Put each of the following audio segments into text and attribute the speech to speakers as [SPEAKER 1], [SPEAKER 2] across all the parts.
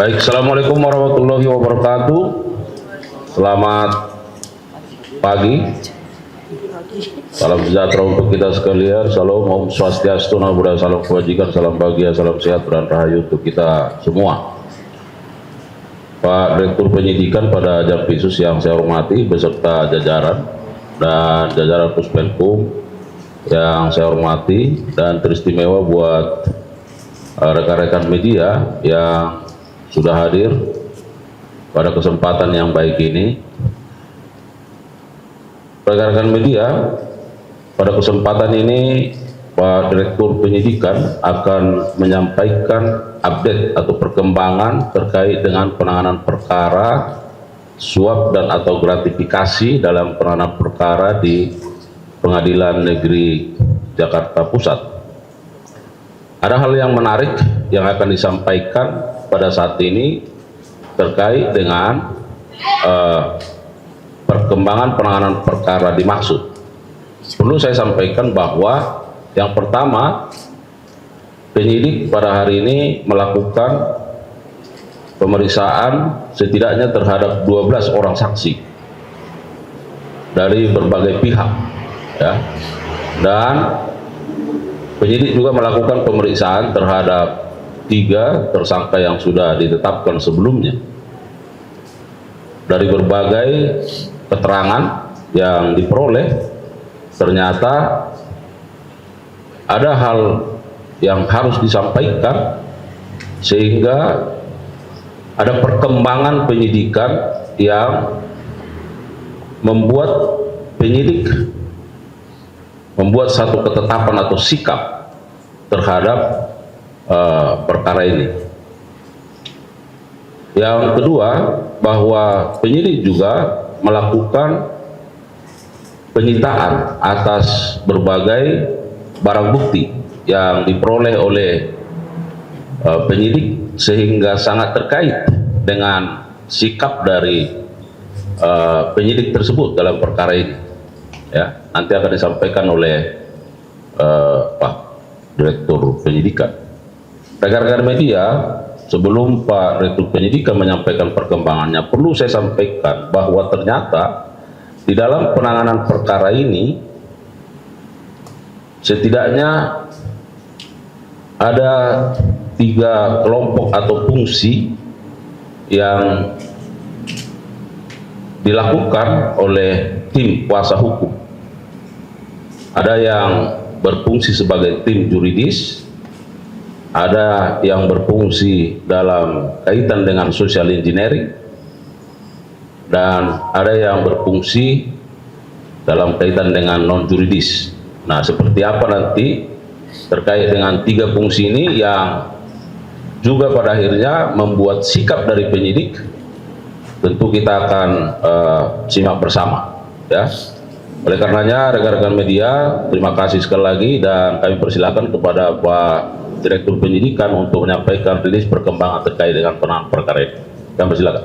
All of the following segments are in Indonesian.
[SPEAKER 1] Baik, Assalamualaikum warahmatullahi wabarakatuh. Selamat pagi. Salam sejahtera untuk kita sekalian. Salam Om Swastiastu, Namo Buddhaya, salam kebajikan, salam bahagia, salam sehat dan rahayu untuk kita semua. Pak Direktur Penyidikan pada Jampitsus yang saya hormati beserta jajaran dan jajaran Puspenkum yang saya hormati, dan teristimewa buat rekan-rekan media yang sudah hadir pada kesempatan yang baik ini. Rekan-rekan media, pada kesempatan ini Pak Direktur Penyidikan akan menyampaikan update atau perkembangan terkait dengan penanganan perkara suap dan atau gratifikasi dalam penanganan perkara di Pengadilan Negeri Jakarta Pusat. Ada hal yang menarik yang akan disampaikan pada saat ini terkait dengan perkembangan penanganan perkara dimaksud. Perlu saya sampaikan bahwa yang pertama, penyidik pada hari ini melakukan pemeriksaan setidaknya terhadap 12 orang saksi dari berbagai pihak, ya. Dan penyidik juga melakukan pemeriksaan terhadap 3 tersangka yang sudah ditetapkan sebelumnya. Dari berbagai keterangan yang diperoleh, ternyata ada hal yang harus disampaikan sehingga ada perkembangan penyidikan yang membuat penyidik membuat satu ketetapan atau sikap terhadap perkara ini. Yang kedua, bahwa penyidik juga melakukan penyitaan atas berbagai barang bukti yang diperoleh oleh penyidik sehingga sangat terkait dengan sikap dari penyidik tersebut dalam perkara ini, ya. Nanti akan disampaikan oleh Pak Direktur Penyidikan. Rekan-rekan media, sebelum Pak Direktur Penyidikan menyampaikan perkembangannya, perlu saya sampaikan bahwa ternyata di dalam penanganan perkara ini setidaknya ada 3 kelompok atau fungsi yang dilakukan oleh tim kuasa hukum. Ada yang berfungsi sebagai tim juridis, ada yang berfungsi dalam kaitan dengan social engineering, dan ada yang berfungsi dalam kaitan dengan non-juridis. Nah, seperti apa nanti terkait dengan 3 fungsi ini yang juga pada akhirnya membuat sikap dari penyidik, tentu kita akan simak bersama, ya. Oleh karenanya, rekan-rekan media, terima kasih sekali lagi, dan kami persilakan kepada Pak Direktur Penyidikan untuk menyampaikan rilis perkembangan terkait dengan penanganan perkara ini. Kami persilakan.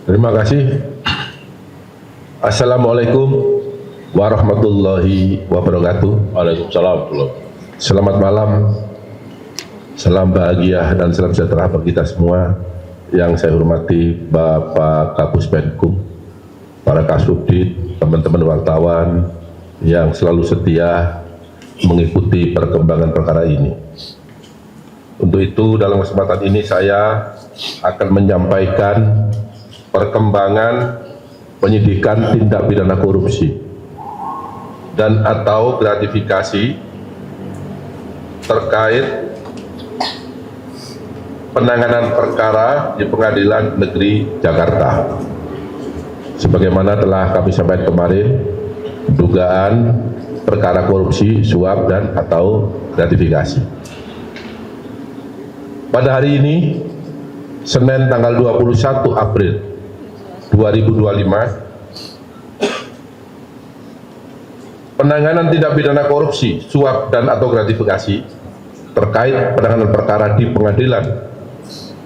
[SPEAKER 2] Terima kasih. Assalamualaikum warahmatullahi wabarakatuh.
[SPEAKER 1] Waalaikumsalam.
[SPEAKER 2] Selamat malam, salam bahagia dan salam sejahtera bagi kita semua. Yang saya hormati Bapak Kapus Penkum, para Kasubdit, teman-teman wartawan yang selalu setia mengikuti perkembangan perkara ini. Untuk itu, dalam kesempatan ini saya akan menyampaikan perkembangan penyidikan tindak pidana korupsi dan atau gratifikasi terkait penanganan perkara di Pengadilan Negeri Jakarta. Sebagaimana telah kami sampaikan kemarin, dugaan perkara korupsi, suap dan atau gratifikasi. Pada hari ini, Senin tanggal 21 April 2025, penanganan tindak pidana korupsi, suap dan atau gratifikasi terkait penanganan perkara di Pengadilan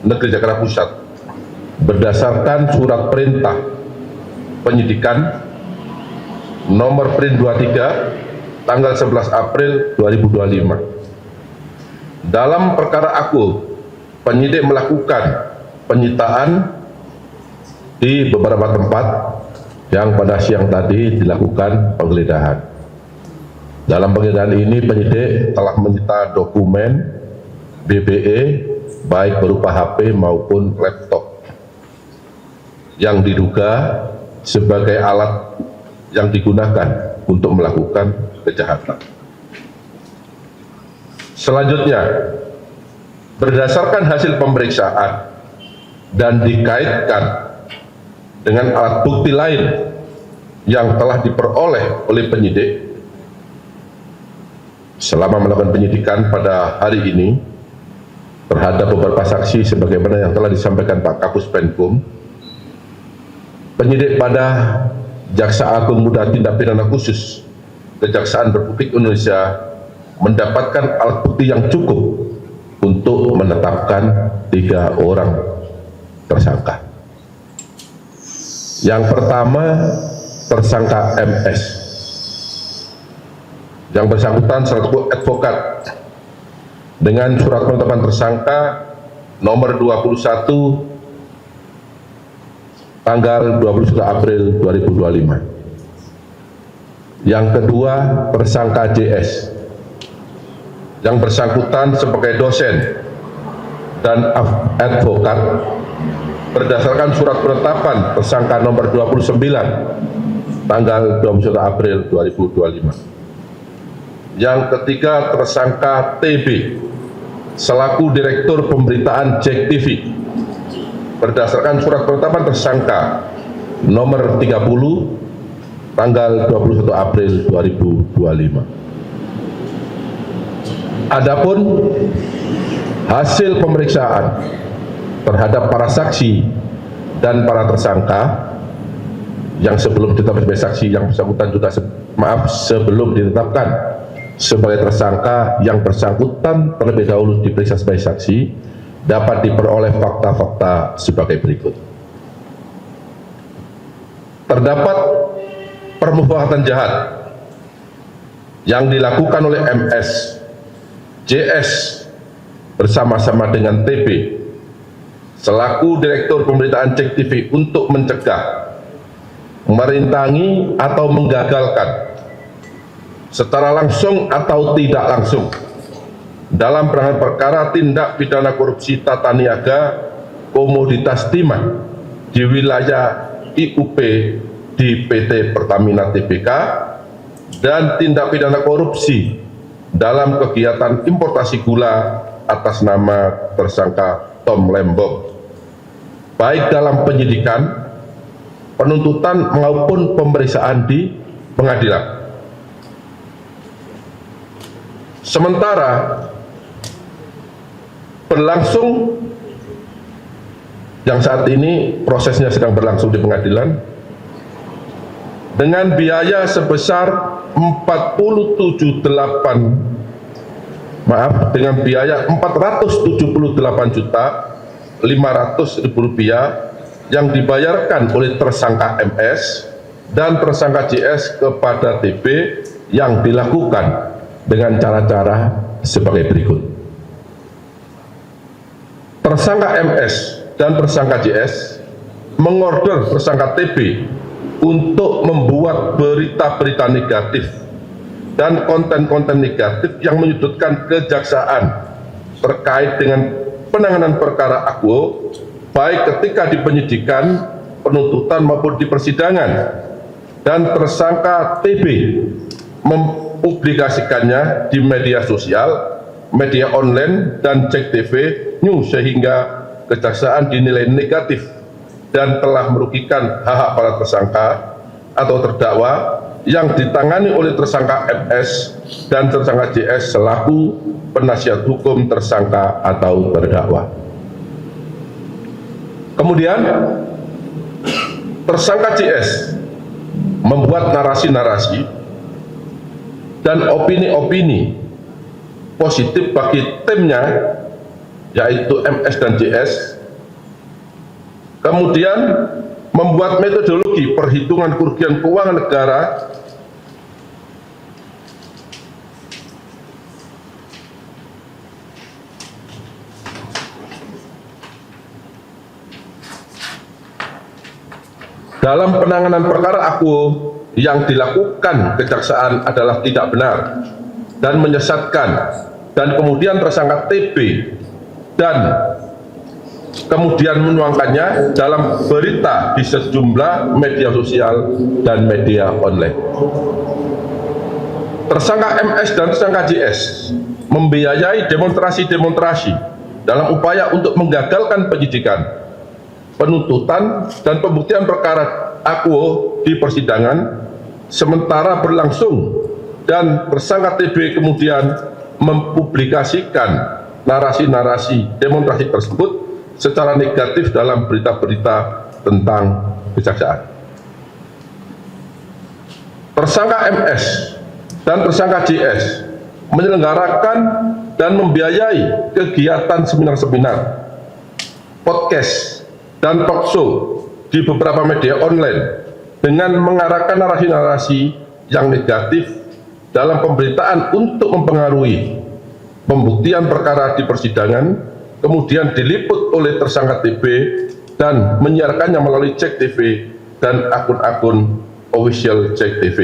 [SPEAKER 2] Negeri Jakarta Pusat berdasarkan surat perintah penyidikan nomor print 23 tanggal 11 April 2025 dalam perkara aku penyidik melakukan penyitaan di beberapa tempat yang pada siang tadi dilakukan penggeledahan. Dalam penggeledahan ini penyidik telah menyita dokumen BBE baik berupa HP maupun laptop yang diduga sebagai alat yang digunakan untuk melakukan kejahatan. Selanjutnya, berdasarkan hasil pemeriksaan dan dikaitkan dengan alat bukti lain yang telah diperoleh oleh penyidik selama melakukan penyidikan pada hari ini terhadap beberapa saksi sebagaimana yang telah disampaikan Pak Kapus Penkum, penyidik pada Jaksa Agung Muda Tindak Pidana Khusus Kejaksaan Republik Indonesia mendapatkan alat bukti yang cukup untuk menetapkan 3 orang tersangka. Yang pertama, tersangka MS. Yang bersangkutan selaku advokat dengan surat penetapan tersangka nomor 21 tanggal 21 April 2025. Yang kedua, tersangka JS yang bersangkutan sebagai dosen dan advokat berdasarkan surat penetapan tersangka nomor 29 tanggal 21 April 2025. Yang ketiga, tersangka TB selaku Direktur Pemberitaan JEK TV berdasarkan surat penetapan tersangka nomor 30 tanggal 21 April 2025. Adapun hasil pemeriksaan terhadap para saksi dan para tersangka yang sebelum ditetapkan sebagai saksi, yang bersangkutan juga sebelum ditetapkan sebagai tersangka, yang bersangkutan terlebih dahulu diperiksa sebagai saksi, dapat diperoleh fakta-fakta sebagai berikut. Terdapat permufakatan jahat yang dilakukan oleh MS, JS bersama-sama dengan TB selaku Direktur Pemberitaan JEK TV untuk mencegah, merintangi atau menggagalkan secara langsung atau tidak langsung dalam penanganan perkara tindak pidana korupsi tata niaga komoditas timah di wilayah IUP di PT Pertamina Tbk dan tindak pidana korupsi dalam kegiatan importasi gula atas nama tersangka Tom Lembong, baik dalam penyidikan, penuntutan maupun pemeriksaan di pengadilan. Sementara berlangsung yang saat ini prosesnya sedang berlangsung di pengadilan dengan biaya sebesar 478.500.500.000 rupiah yang dibayarkan oleh tersangka MS dan tersangka JS kepada TB yang dilakukan dengan cara-cara sebagai berikut. Tersangka MS dan tersangka JS mengorder tersangka TB untuk membuat berita-berita negatif dan konten-konten negatif yang menyudutkan kejaksaan terkait dengan penanganan perkara akwo, baik ketika di penyidikan, penuntutan maupun di persidangan, dan tersangka TB mempublikasikannya di media sosial, media online, dan JEK TV News sehingga kejaksaan dinilai negatif dan telah merugikan hak-hak para tersangka atau terdakwa yang ditangani oleh tersangka MS dan tersangka JS selaku penasihat hukum tersangka atau terdakwa. Kemudian tersangka JS membuat narasi-narasi dan opini-opini positif bagi timnya, yaitu MS dan JS, kemudian membuat metodologi perhitungan kerugian keuangan negara dalam penanganan perkara akuo yang dilakukan kejaksaan adalah tidak benar dan menyesatkan, dan kemudian tersangka TB dan kemudian menuangkannya dalam berita di sejumlah media sosial dan media online. Tersangka MS dan tersangka JS membiayai demonstrasi-demonstrasi dalam upaya untuk menggagalkan penyidikan, penuntutan, dan pembuktian perkara akuo di persidangan sementara berlangsung, dan tersangka TB kemudian mempublikasikan narasi-narasi demonstrasi tersebut secara negatif dalam berita-berita tentang kejaksaan. Tersangka MS dan tersangka JS menyelenggarakan dan membiayai kegiatan seminar-seminar, podcast, dan talkshow di beberapa media online dengan mengarahkan narasi-narasi yang negatif dalam pemberitaan untuk mempengaruhi pembuktian perkara di persidangan, kemudian diliput oleh tersangka TB dan menyiarkannya melalui JEK TV dan akun-akun official JEK TV,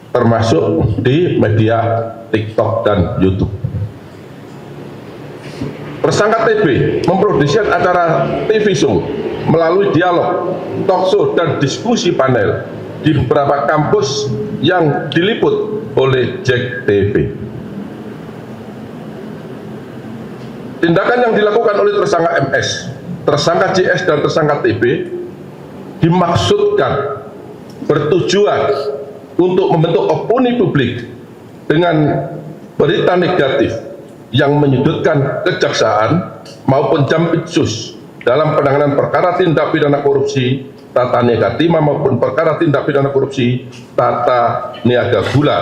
[SPEAKER 2] termasuk di media TikTok dan YouTube. Tersangka TB memproduksi acara TV show melalui dialog, talkshow, dan diskusi panel di beberapa kampus yang diliput oleh JEK TV. Tindakan yang dilakukan oleh tersangka MS, tersangka JS, dan tersangka TB dimaksudkan bertujuan untuk membentuk opini publik dengan berita negatif yang menyudutkan kejaksaan maupun Jampitsus dalam penanganan perkara tindak pidana korupsi tata niaga timah maupun perkara tindak pidana korupsi tata niaga gula,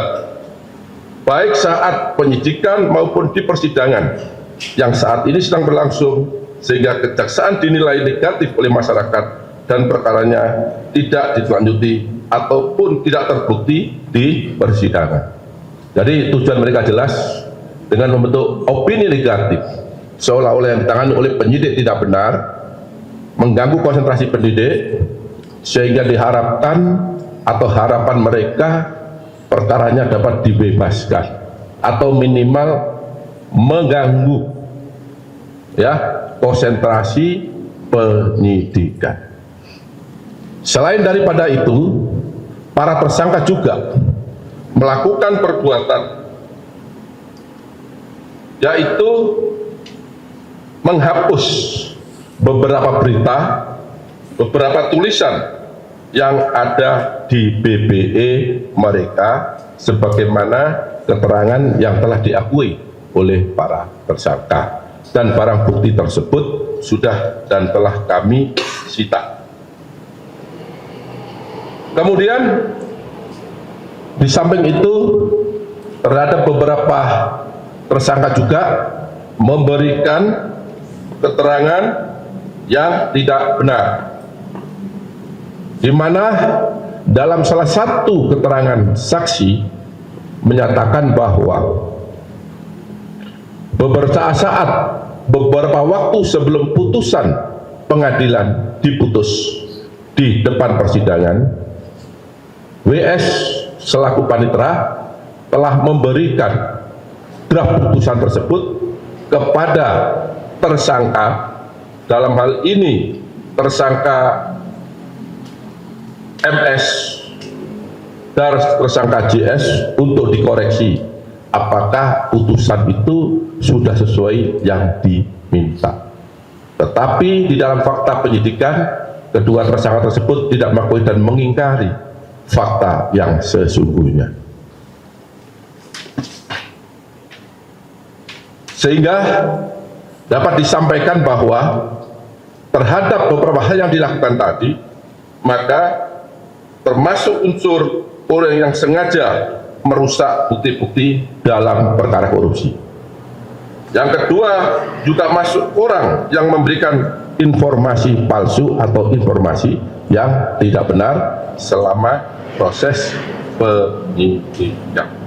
[SPEAKER 2] baik saat penyidikan maupun di persidangan yang saat ini sedang berlangsung, sehingga kejaksaan dinilai negatif oleh masyarakat dan perkaranya tidak ditindaklanjuti ataupun tidak terbukti di persidangan. Jadi tujuan mereka jelas, dengan membentuk opini negatif seolah-olah yang ditangani oleh penyidik tidak benar, mengganggu konsentrasi penyidik, sehingga diharapkan atau harapan mereka perkaranya dapat dibebaskan atau minimal mengganggu ya konsentrasi penyidikan. Selain daripada itu, para tersangka juga melakukan perbuatan yaitu menghapus beberapa berita, beberapa tulisan yang ada di BBE mereka sebagaimana keterangan yang telah diakui oleh para tersangka, dan barang bukti tersebut sudah dan telah kami sita. Kemudian di samping itu terhadap beberapa tersangka juga memberikan keterangan yang tidak benar, di mana dalam salah satu keterangan saksi menyatakan bahwa beberapa waktu sebelum putusan pengadilan diputus di depan persidangan, WS selaku panitera telah memberikan draft putusan tersebut kepada tersangka, dalam hal ini tersangka MS dan tersangka JS, untuk dikoreksi apakah putusan itu sudah sesuai yang diminta. Tetapi di dalam fakta penyidikan, kedua tersangka tersebut tidak mengakui dan mengingkari fakta yang sesungguhnya. Sehingga dapat disampaikan bahwa terhadap beberapa hal yang dilakukan tadi, maka termasuk unsur orang yang sengaja merusak bukti-bukti dalam perkara korupsi. Yang kedua, juga masuk orang yang memberikan informasi palsu atau informasi yang tidak benar selama proses penyidikan.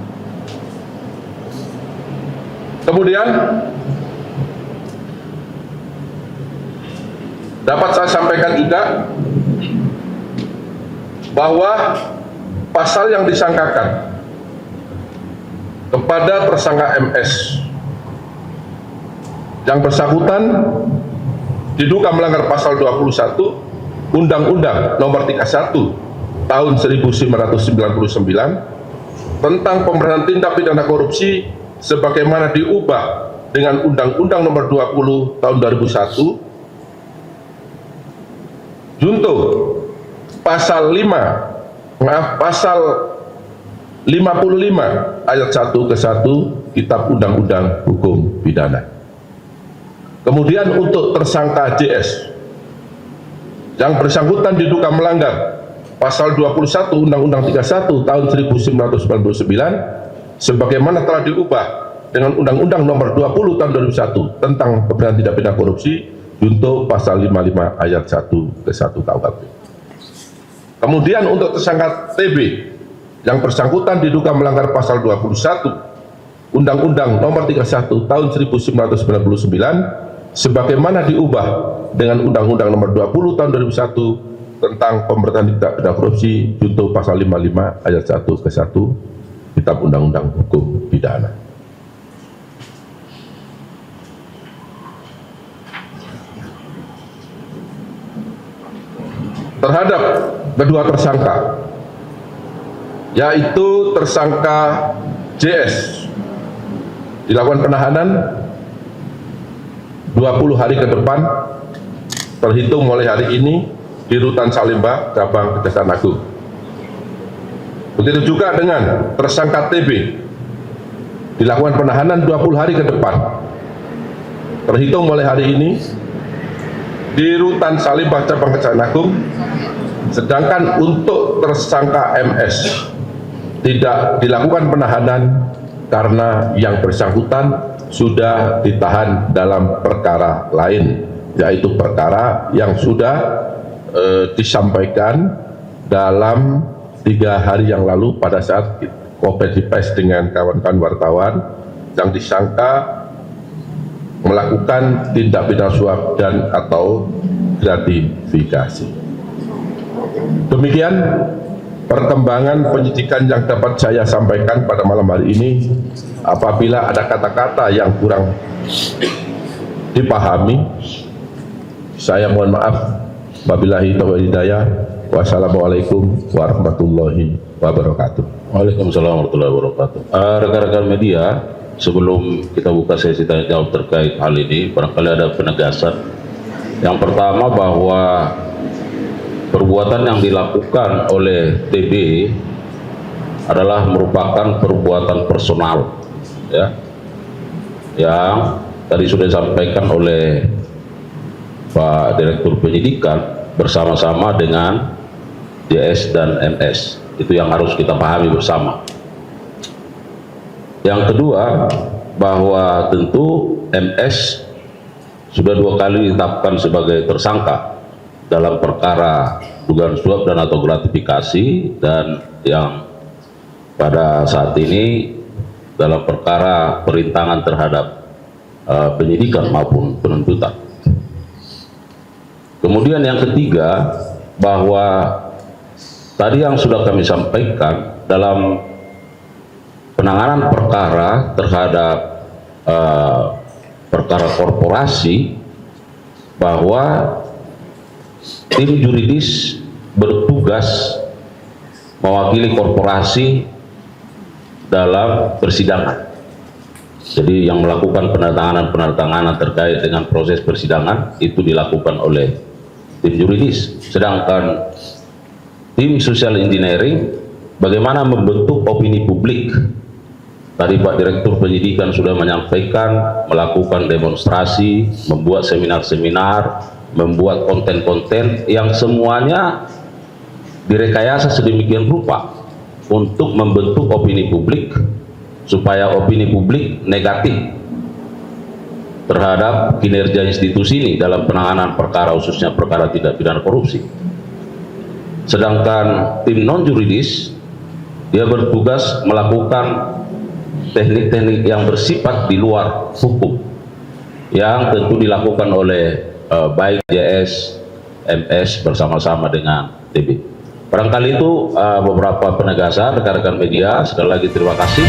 [SPEAKER 2] Kemudian dapat saya sampaikan juga bahwa pasal yang disangkakan kepada tersangka MS yang bersangkutan diduga melanggar pasal 21 Undang-Undang Nomor 31 Tahun 1999 tentang pemberantasan tindak pidana korupsi sebagaimana diubah dengan Undang-Undang Nomor 20 Tahun 2001 junto pasal 55 ayat 1 ke 1 Kitab Undang-Undang Hukum Pidana. Kemudian untuk tersangka JS yang bersangkutan diduga melanggar pasal 21 Undang-Undang 31 tahun 1999 sebagaimana telah diubah dengan Undang-Undang Nomor 20 tahun 2001 tentang pemberantasan tindak pidana korupsi junto pasal 55 ayat 1 ke 1 KUHP. Kemudian untuk tersangka TB yang bersangkutan diduga melanggar pasal 21 Undang-Undang Nomor 31 tahun 1999 sebagaimana diubah dengan Undang-Undang Nomor 20 tahun 2001 tentang pemberantasan tindak pidana korupsi junto pasal 55 ayat 1 ke 1 Kitab Undang-Undang Hukum Pidana. Terhadap kedua tersangka, yaitu tersangka JS, dilakukan penahanan 20 hari ke depan terhitung mulai hari ini di Rutan Salemba, Cabang Kejaksaan Agung. Begitu juga dengan tersangka TB, dilakukan penahanan 20 hari ke depan terhitung mulai hari ini di Rutan Salemba, Cabang Kejaksaan Agung. Sedangkan untuk tersangka MS tidak dilakukan penahanan karena yang bersangkutan sudah ditahan dalam perkara lain, yaitu perkara yang sudah disampaikan dalam 3 hari yang lalu pada saat konferensi pers dengan kawan-kawan wartawan yang disangka melakukan tindak pidana suap dan atau gratifikasi. Demikian perkembangan penyidikan yang dapat saya sampaikan pada malam hari ini. Apabila ada kata-kata yang kurang dipahami, saya mohon maaf. Wabillahi taufiq wal hidayah. Wassalamualaikum warahmatullahi wabarakatuh.
[SPEAKER 1] Waalaikumsalam warahmatullahi wabarakatuh. Rekan-rekan media, sebelum kita buka sesi tanya jawab terkait hal ini, barangkali ada penegasan. Yang pertama bahwa perbuatan yang dilakukan oleh TB adalah merupakan perbuatan personal, ya, yang tadi sudah disampaikan oleh Pak Direktur Penyidikan bersama-sama dengan JS dan MS. Itu yang harus kita pahami bersama. Yang kedua, bahwa tentu MS sudah 2 kali ditetapkan sebagai tersangka dalam perkara dugaan suap dan atau gratifikasi, dan yang pada saat ini dalam perkara perintangan terhadap penyidikan maupun penuntutan. Kemudian yang ketiga, bahwa tadi yang sudah kami sampaikan dalam penanganan perkara terhadap perkara korporasi, bahwa tim juridis bertugas mewakili korporasi dalam persidangan. Jadi yang melakukan penandatanganan terkait dengan proses persidangan itu dilakukan oleh tim juridis. Sedangkan tim social engineering bagaimana membentuk opini publik. Tadi Pak Direktur Penyidikan sudah menyampaikan, melakukan demonstrasi, membuat seminar-seminar, membuat konten-konten yang semuanya direkayasa sedemikian rupa untuk membentuk opini publik, supaya opini publik negatif terhadap kinerja institusi ini dalam penanganan perkara, khususnya perkara tindak pidana korupsi. Sedangkan tim non juridis dia bertugas melakukan teknik-teknik yang bersifat di luar hukum, yang tentu dilakukan oleh baik JS, MS bersama-sama dengan TB. Barangkali itu beberapa penegasan rekan-rekan media. Sekali lagi terima kasih.